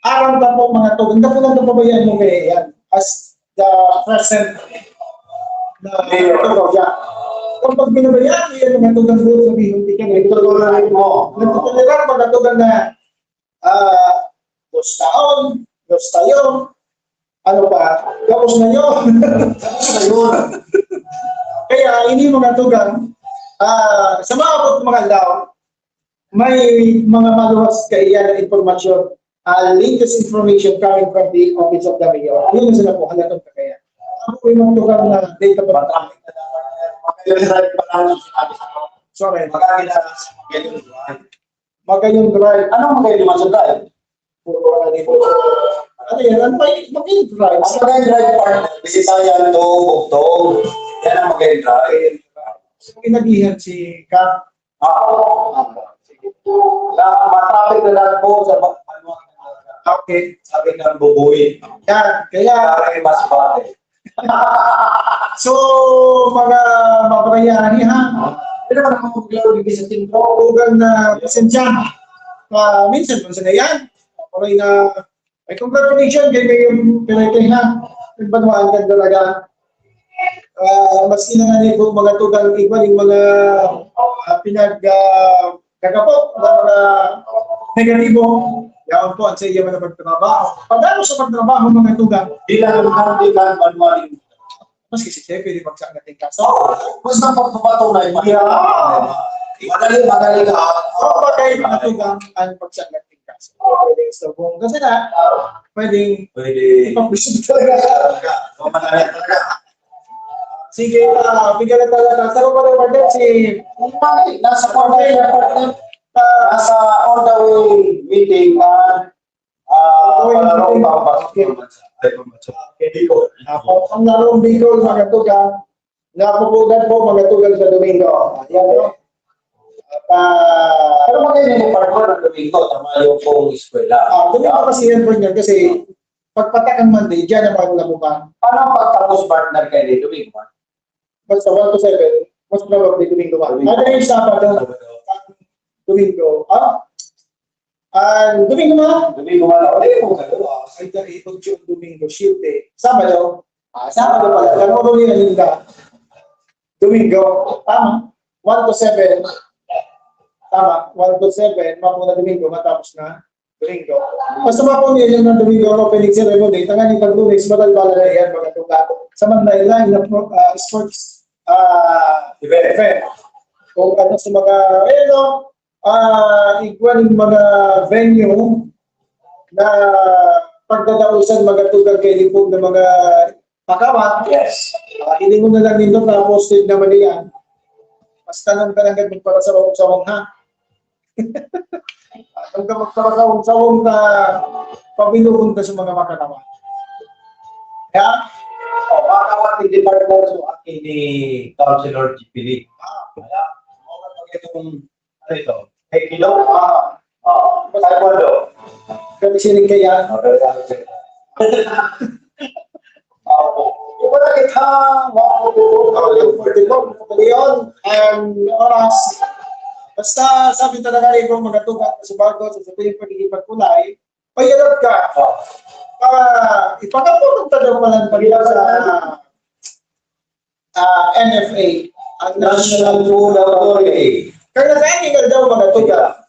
aram ka po mga tugang na po lang napabayaan mo kaya yan as the present na tugaw siya. Kapag binabayaan mo yan mga tugang doon sabihin hindi ka nagtutulungan mo. Nagtutulungan mga tugang na 2 taon, 2 taon, ano pa, tapos na yun. Tapos na yun. Kaya hindi mga tugang, sa mga abot mga law, may mga maluwas kaiyan na informasyon, latest information coming from the Office of the Mayor. Yun ang sila po halatong kakayan. Ako po yung mga tugang na data pa. Sorry. Magayong drive. Anong magayong naman sa drive? Puro ano dito. Ano yan? Ano ba yung magayong drive? Ang magayong drive partner, Bisitayan to, Bugtong. Yan ang magayong drive. Pinagihan si Kap. Sige. Matraffic na lang po sa Okay. sabi ng bubuin. Yan. Kaya, Kaya mas bate. so, mga mabayani ha. Pero naman ako maglaro din sa team ko. Tugang na pasensya. Minsan, kung saan na yan. Paray na, ay congratulations kay yung pinagkay ha. Nagbanwaan ka talaga. Maski na nga nito mga tugang iba yung mga pinagkagapot na mga negatibo. Yan po, ang sa iya mga pagtrabaho. Pagano sa pagtrabaho mga tugang, Bilang manuwaling. maski si Chepe, di magsak natin kaso. Basta pagpapatunay. Madali ka. Bagay mga tugang ang pagsak natin kaso. Pwedeng sabong kasi na, pwedeng Pwede. ipapusod talaga. Madali talaga. Sige, bigyan na talaga. Saan pa rin partner si Nasa partner. Nasa on the way meeting na palarong papasok ng bansa. Ay, pumasok. Hindi ko. ang larong Bicol, mga tugang, napupugan po mga tugang sa Domingo. Yan o. Pero magayon yung partner ng Domingo, tama yung pong eskwela. Domingo kasi yan po niya kasi pagpatak ang Monday, dyan ang mga labukan. Paano ang pagtapos partner kayo ni Domingo? Basta 1 to 7, mas probably Domingo ba? Ano yung Sabado? Domingo. Domingo na? Domingo man ako. Hindi mo gagawa. Ay, ito yung Domingo, Tuesday. Sabado? Sabado pala. Alam mo rin yung Linda. Domingo. Tama. 1 to 7. Tama. 1 to 7. Mapuna Domingo. Matapos na Domingo. Basta mapuna yun ng Domingo. Opening ceremony. Tangan yung pag-lunis. Matalbala na yan. Mga tuga. Sa Manila, yung sports event. Kung ano sa mga, igual yung mga venue na pagdadausan mga tugang kay lipong ng mga pakawat. Yes. Hindi mo na lang nito na posted naman yan. Basta nang talagang magpara sa sawang ha. Ang magpara sa sawang na pabinuhon ka sa mga makakawat. Kaya, Makakawat yung department so akin ni Councilor GPD. Kaya, itong ano ito? Hey, kilo? Taekwondo. kami sinig kaya, Yung pala kita, yun, oras. Basta sabi talaga rin kung mga tugat sa bago sa sabihin pagiging pagkulay, payalot ka. Ipakapulong talaga pala pagiging sa NFA, ang National National Food Authority. Kaya nakaingal daw mga tugat,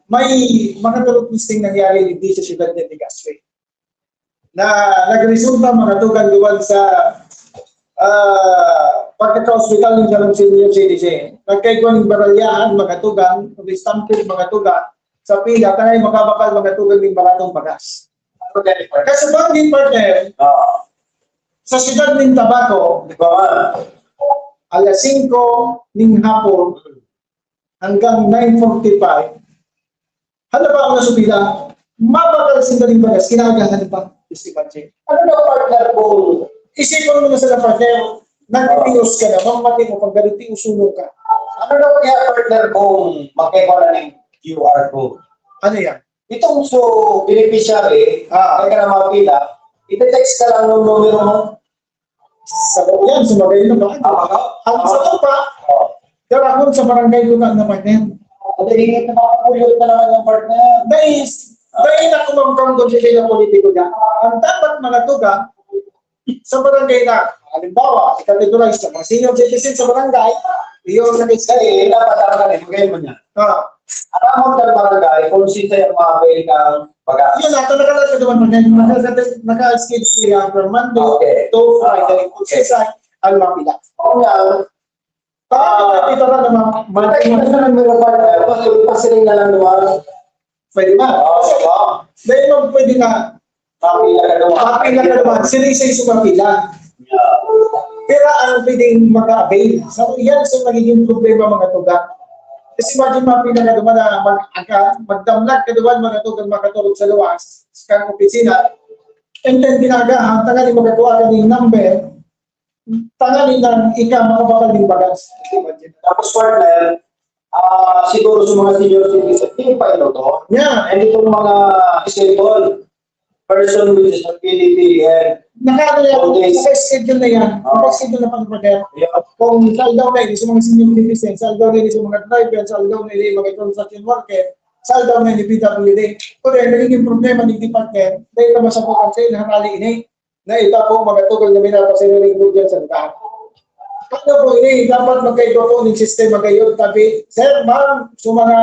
may mga tulog listing nangyari dito sa siyudad ng Legazpi na nagresulta mga tugan duwan sa pagkaka-hospital ng Jalong Senior Citizen. Nagkaiguan ng baralyahan mga tugan, stampede mga tugan sa pila, kaya makabakal mga tugan ng maratong bagas. Kasi banggit partner, sa siyudad ng Tabaco, alas 5 ng hapon hanggang 9:45, Hala ba ako na subila? Mabakal sindaling bagas, kinagahan pa. Ano na partner ko? Isipin mo na sa partner, nagtitios ka na, mamati mo, pag ganiti usulong ka. Ano na kaya partner kung makikita ng QR code? Ano yan? Itong beneficiary, ay ka na mapila, ite-text ka lang ng numero mo. Sa yan, sumagay na ba? Ang sa to pa, darakon sa barangay ko na partner. Madalingit na makapulot na naman yung partner. Dahil na kumangkang doon siya ng politiko niya, ang dapat mga tuga sa barangay na, halimbawa, i-categorize sa mga senior citizen sa barangay, iyon na Kasi dapat ang kanil, magayon mo niya. Aramon ng barangay, kung sita yung mga kailangang bagas. Yun na, talaga lang sa duman naka-schedule yan from Monday to Friday, kung sisa ang mapila. Oo nga, Ito na naman, matay na sa numero partner, pasiling na lang naman. pwede ba? Dahil mo pwede na, Mapila ka naman. mapila ka naman, sinisay sumapila. Pero ang pwedeng mag-avail. So, yan sa magiging problema mga tuga. Kasi imagine mapila ka naman na magdamlag ka naman mga tuga makatulog sa luwas, sa kang opisina, and then ginagahan, tangali magagawa ka ng number, tangali ng mga bakal ng bagas. Tapos partner, siguro sa mga senior citizen, hindi pa ito to. Yeah. And itong mga disabled person with disability and Naka-schedule na yan. Naka-schedule na pang-prepare. Kung sal daw na sa mga senior citizen, sal daw na sa mga driver, sal daw na mga construction worker, sal daw na PWD. Kung nagiging problema ng department, dahil naman sa pukang sa'yo, nakarali ini, na ito po mga tugal na binapasinaling po dyan sa lugar. Ano po ini, dapat magkaiba po ng sistema kayo. Tapi, sir, ma'am, sa mga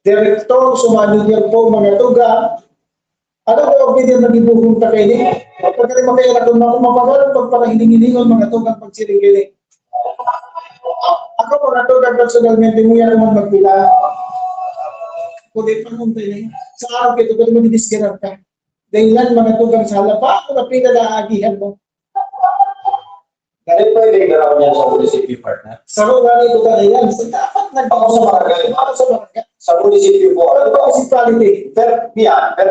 direktor, sa manager po, mga tuga, ano ba ang pwede na ibuhunta kayo ni? Pagka rin makailan kung mapagalan, pagpakahiling-hilingon mga tugang pagsiling-giling. Ako mga tugang personalmente mo yan naman magpila. Kung di panguntay na yun, sa araw kayo, tugang magdidisgaran ka. Dahil yan mga tugang sa hala, pa ako na pinalaagihan mo. Ganit pwede garaw niya sa municipal partner. Sa mga nito ka na yan, sa dapat Ako sa barangay. Ako sa barangay. Sa municipal po. Ano ba municipality? Per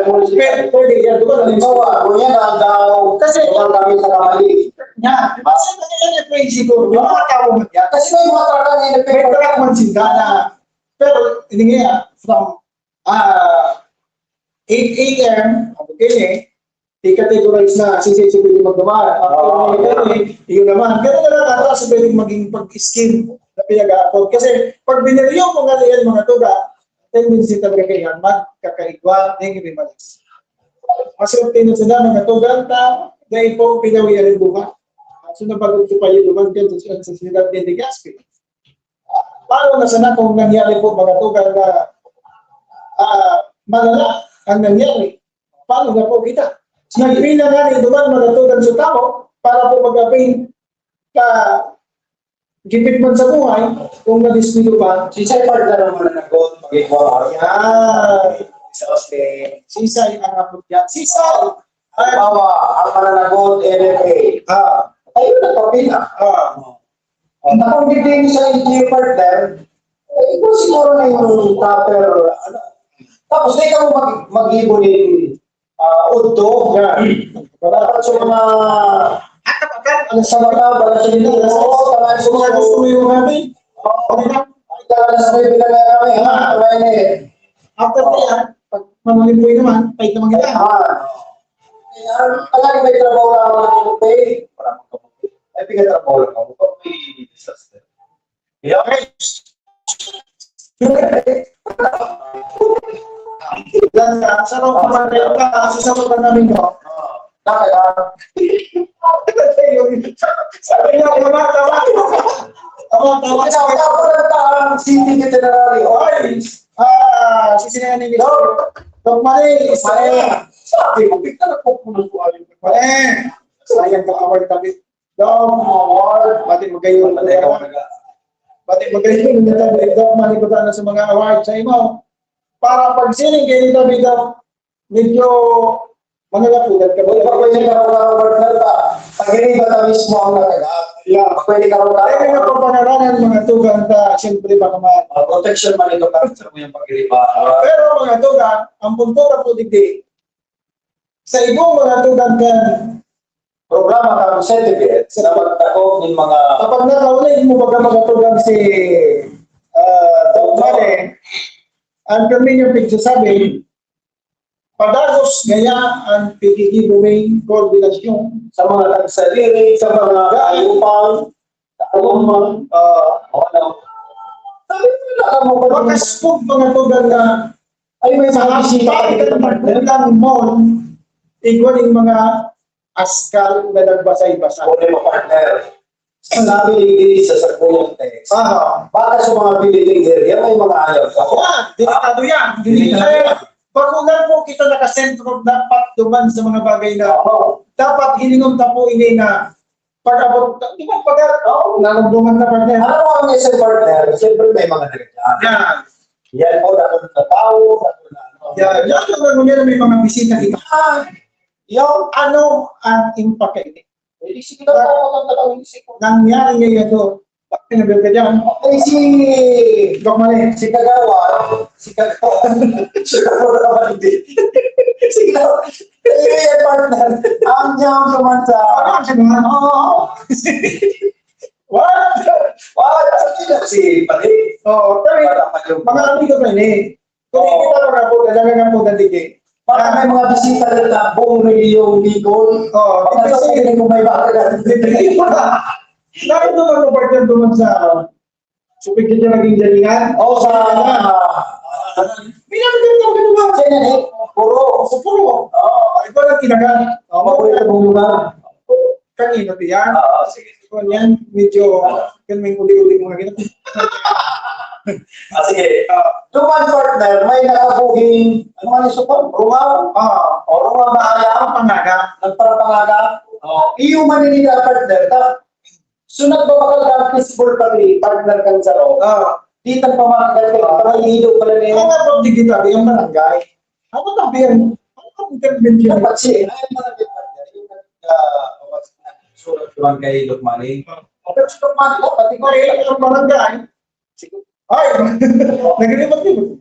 municipal. Pwede yan, diba? Halimbawa, kung yan ang daw, Kasi- wala kami sa kamali. Yan. Basta na yan yung pwede siguro. Yung mga tao mo yan. Kasi may mga talagang May independent. track man sila na, pero hindi nga, from 8 a.m. Okay, i-categorize na sisisi pwede magawa. Yun naman. Ganun na lang ata sa pwedeng maging pag-scheme na pinag-aapod. Kasi pag biniliyo mo nga yan mga tuga, tendency talaga kayo magkakaigwa, hindi malis. Kasi obtainan sila mga tuga na dahil po pinawiyan ng buka. So napagod ko pa yung duman dyan sa Ciudad de Legazpi. Paano na sana kung nangyari po mga tuga na malala ang nangyari? Paano na po kita? Nagpila nga ni duman mga tugan sa tao para po mag-apin ka gipit man sa buhay kung na-dismido pa. Sisay partner ang mananagot, mag-iwa. Yan. Sisay ang apot yan. Sisay! Halimbawa, ang mananagot, NFA. Ayun na papila. Kung hindi sa engineer partner, ito siguro na yung proper, tapos di ka mo mag-ibunin udto. Dapat sa mga sa mga balasyon nila. Oo, tama Kung mga gusto mo yung kami, after that, pag mamulimboy naman, pahit naman kita. Alam may trabaho na ako ng pay. Ay, pinag-trabaho lang ako. May disaster. Okay. Sa rock naman kayo ka, susunod na namin ko. Sabi niya, tawa. City Veterinary. Sisinayan ni Dok Mali, Israel. Sabi ko, bigla na po kung nagkuhalin. Sayang ka award kami. Dok, pati magayon na Pati magayon na tabi. Dok Mali ko na sa mga award sa imo. Para pag sining kayo nito dito, medyo manalapunan ka ba? Pag-ibig na ako ng partner ka, pag-ibig na mismo ang nakagat. Yeah. Pwede ka rin Kaya nga pangaralan mga tugang ka, siyempre baka protection man ito sa yung pag-iriba. pero mga tugang, ang punto na po digdi, sa ibong mga tugang kan, Programa kang certificate na magtakot ng mga kapag nakaulit mo baga mga tugang si Doc Mane, ang kami yung pagsasabi, padagos gaya ang pagkikibuming koordinasyon sa mga nagsaliri, sa mga ayupang, kaalaman, ano. Sabi mo na mo ba makaspog mga tugang na ay may sa mga bisita hasipagan magkulang mo, ikaw yung mga askal na nagbasay-basa. o mga partner. Sabi ni sa sakuyang text. Baka sa mga biliting area, may mga ayaw ka. Delikado yan. Bakulan po kita nakasentro dapat duman sa mga bagay na dapat hilingon ta po ini na pag-abot, di ba nalungduman na partner. Ano ang isang partner? Siyempre may mga direktaan. Yan. Yan po, dapat na tao, dapat na ano. Yan. Yan ang mga may mga bisita dito. Yung ano ang impact ini? Hindi sige na ako ng dalawang isip ko. Nangyari ngayon ito. Bakit pinabil ka dyan? Ay, Doc Mane. si Kagawa naman din. Si Kagawa. Yan partner. Ang jam naman sa... Ano siya naman? What? Si Pali. Oo. Pero mga amigo ko ini. Kung kita ko na po, kailangan po nandigay. Baka may mga bisita na buong region Bicol. Baka sabihin kung may baka Bakit naman ko partner doon sa supig ka naging jalingan? o sa Pinagdang ka naman. Senate, puro. Sa puro. Ikaw lang kinagan. Mabuhay mong lugar. Kanino tiyan? Sige. Ikaw yan, medyo kaming uli-uli mga ganito. Sige. Duman partner, may nakabuhing, ano man yung support? Rungaw? O rungaw mahaya? Pangaga. Nagparapangaga? Iyo man yung partner. Sunod ba bakal ka peaceful pati partner kang sa loob? Di tan pamakagal ka, pangalido pala na yun. Ang nga digita, yung barangay. Ako tabi yan. Ang intervention. Dapat siya, ay malapit partner. Yung surat naman kay Lukmani. Pero si Lukmani ko, pati ko Ang barangay. Ay! Nagribat din.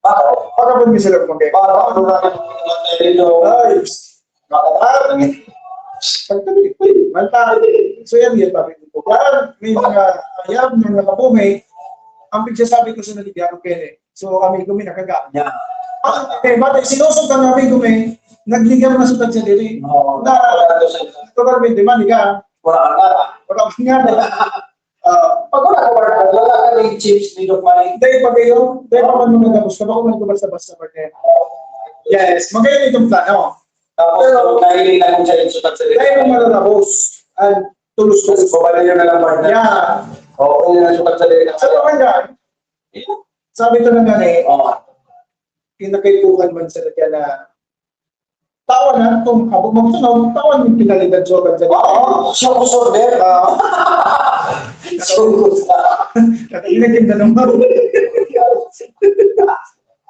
Baka Para ba sila kumagay? ano na yung Ay! Makatabi. Pagtabi. Manta. So yan yun tabi ko. Kaya may mga ayam na nakabuhay. Ang pagsasabi ko sa naligyan ko so kami kami nakaga. niya. Batay sinusog ka namin kami. Nagligaw na sutag sa dili. Na totalmente man ka. Wala nga. Wala nga. Pag wala ka partner, wala ka ng chips ni Lukmani. Dahil pag yun, dahil pa man mo nagabos ka, baka man ito basta-basta partner. Yes, magayon itong plano. Tapos nahiling na kung siya yung sutat sa Dahil mo matatapos, ang tulus-tulus. Babala nyo na lang partner. Yeah. Oo, yun ang sutat sa dili. Sa barangay, sabi ito na nga kinakaipukan man sa kanya na tawan na itong abog magsunog, tawan yung pinalidad so agad sa Siya ko sorder. Nakainig na naman.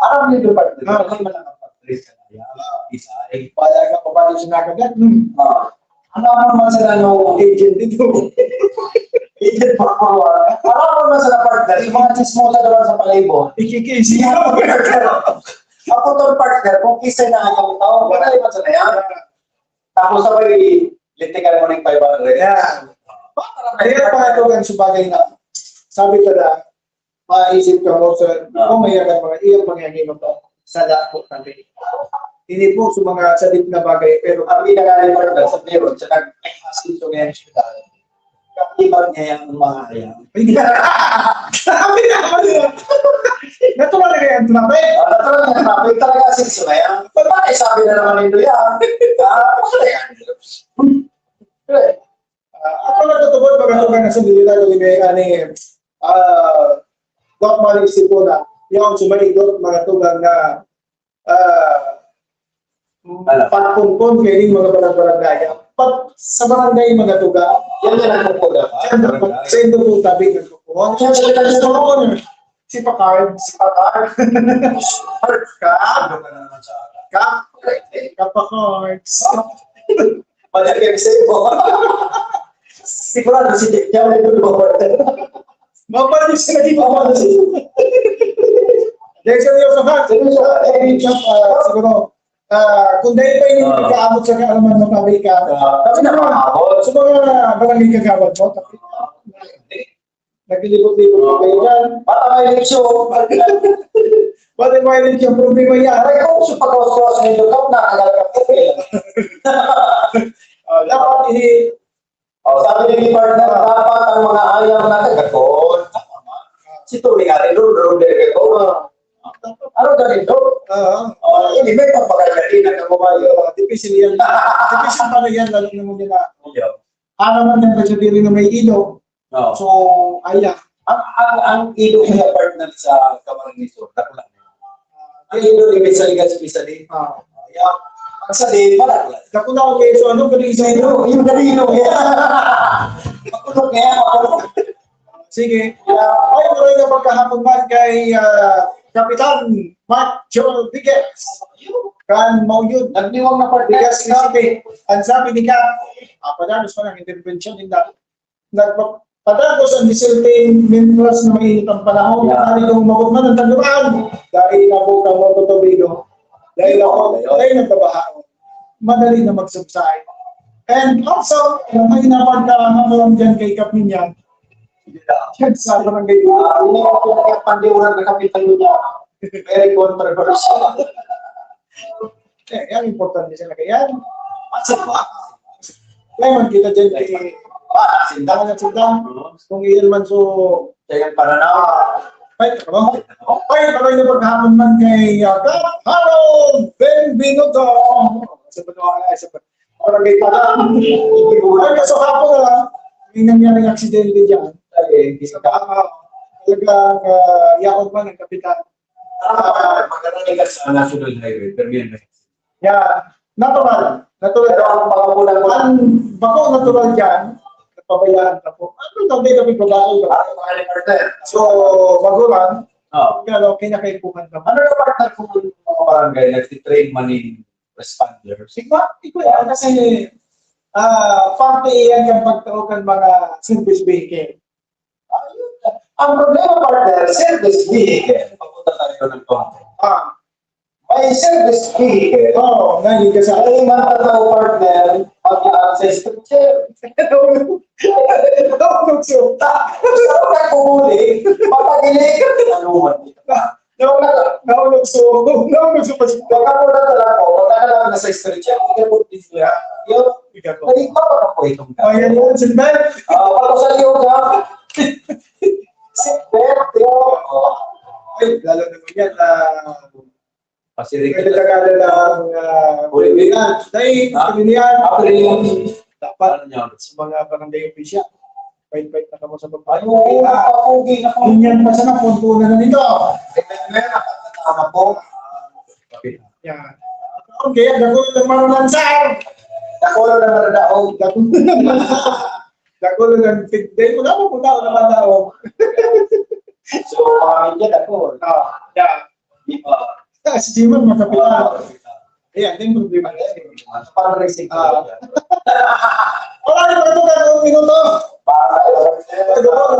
Aram nito partner. Kaya malakang partner sa kanya. Isa ay Pala ka pa paano sinakagat. ano naman sa ano, Agent ito. agent pa ko. Ano naman sa partner, yung mga chismosa doon sa palaybo. Ikikisi. Ako tong partner, kung kisa na ang tao, wala naman sa yan. Tapos sabay, litikan mo ng 500. Yeah. Kaya pangatugan sa bagay na sabi ko na maisip ka mo sa kung mayagan mga iyong mangyayang ito sa dako natin. Hindi po sa mga salit na bagay pero Kami nagaling partner sa Peron, sa nag-asinto ngayon siya. Kakibag niya yung mga ayaw. sabi na naman yun. Natuwa na kaya ang trapay. Natural na namin talaga asinto na yan. Bakit sabi na naman nito yan? Bakit yan? Ako natutubod pagkatugan na sa nilita ko ni Doc Malik Sipona. Yung sumalikot mga tugang na pagpumpon kayo mga barang-barangay. Sa barangay mga tuga. Yan yan ang kukuda. Sa ito po tabi ng kukuha. Si Pakard. Ano ka na naman sa akin? Kapakards. Palagay sa iyo. sigurado si Dick Jam ay partner. Mabalik sila dito. Dahil seryoso ha, siguro, kung dahil pa yung nagkaabot sa kaalaman ng pabrika, Kasi nakakabot. sa mga barangay kagawad mo, naglilibot-libot ko kayo dyan. Bata may eleksyon. Bakit may rin yung problema yan? Aray ko, sa pagkawas-kawas ng ito, nakagal ka po. Dapat Sabi ni partner, dapat ang mga ayaw na kagaton. Si Tony nga rin doon, ano ka rin doon? Hindi may papagalatin na kamumayo. Dipisi yan. Dipisi pa na yan, lalo naman yan na. Naman yan kasi dili na may ilo. So, ayan. Ang ilo niya partner sa Camarines, dakla. Ang ilo ni Mesa Ligas Pisa din. Ang sa din, malakla. Naku na ako kayo, so ano ka rin sa ilo? Yung galino, makulog niya, makulog. Sige. Ay, maroy na pagkahapon man kay Kapitan Mark Joel Bigas. Kan mau yun. Nagniwang na partner. Bigas sabi. Ang sabi ni Kap, padalos pa ng intervention din na padalos ang disilting minerals na mainit ang panahon. Dahil yung magugman ng tanduran. Dahil nabukang mo tutubigo. Dahil nagbabahaon. Madali na magsubside. And also, may napagkahapon dyan kay Kap Minyan. Yan sa barangay. Yung pandiuran na kapitan niya, very controversial. Yan, importante sila kaya. Masap ba? Kaya man kita dyan kay Sindangan at Sindang. Kung iyan man so... Kaya pananaw. Ay, parang na paghapon man kay Kap Harold Benvenuto. Sa barangay pa lang. Ay, so hapon na lang. May nangyaring aksidente dyan. Talagang yakot man ang kapitan. Magkakaroon ka sa National Highway, pero yan na. Yeah, natural. Natural. Ang pangapunan mo. Ang bako natural dyan, napabayaan na po. Ano daw din kami babae? So, bagulan, pero kinakaipuhan ka. Ano na partner kung mga barangay nagtitrain maning responders? Ikaw yan, kasi parte yan yung pagtaukan mga service vehicle. Ang problema partner, service vehicle. Papunta tayo ng konti. May service vehicle. Ngayon ka sa Ay, matataw partner, pag-access to chair. Naunod siya. Gusto ko nagpumuli, papagilig. Nanuman dito. Naunod siya. Baka po na talaga po, pagkakalang nasa street chair, ikapot din siya. Yung, ay, pa po itong Ayan yun, Sinbert. Pag sa iyo ka, Sinbert, Ay, lalo naman yan. Pasirikit. Pwede tagala ng Pilipinas. Dahil, Pilipinas. Dapat sa mga barangay official. Pahit-pahit na kamo sa babae. Ayun, Ganyan pa sana, punto na nito. Tama po. Yan. Okay, dakulo ng marulansar. Nakulo na maradaog. Dakulo ng tigday. Wala mo punta naman daw. So, pamilya ako. Yeah. Di ba? Si Simon, makapitan. Ayan, din problema. Fundraising. Wala na ba ito ka minuto?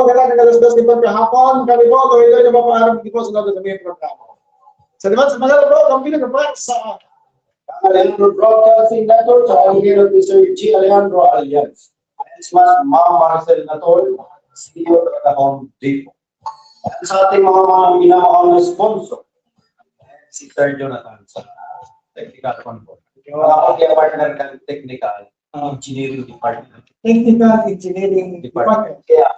Magandang alas 2 di pagkahapon. Kami po, tuloy na mapaharap di po sa lagot sa mga programa. Sa diba, sa mga bro, ang pinag-apart sa Alejandro Broadcasting Network, sa Alejandro de Sir G. Alejandro Alliance. It's Ma'am Marcel Natol, CEO ng Home Depot. At sa ating mga minamahal na sponsor, si Sir Jonathan sa Technical Control. Ako kaya partner ng Technical Engineering Department. Technical Engineering Department. Kaya,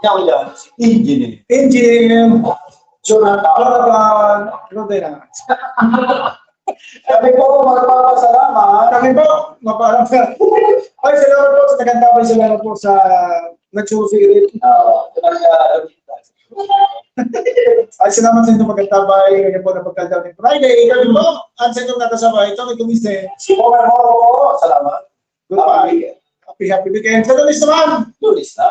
ang yan, si Engineer. Engineering Jonathan Rodena. Kami po magpapasalamat. Kami po, maparang ay, salamat po sa tagantabay, salamat po sa nagsusirit. Ay, salamat sa inyong pagkatabay. Ngayon po na pagkatabay Friday. Kami po, ang sa inyong nakasabay. Ito, nagkumiste. Si Moro po, salamat. Goodbye. Happy weekend. Sa Lunes naman. Lulis na.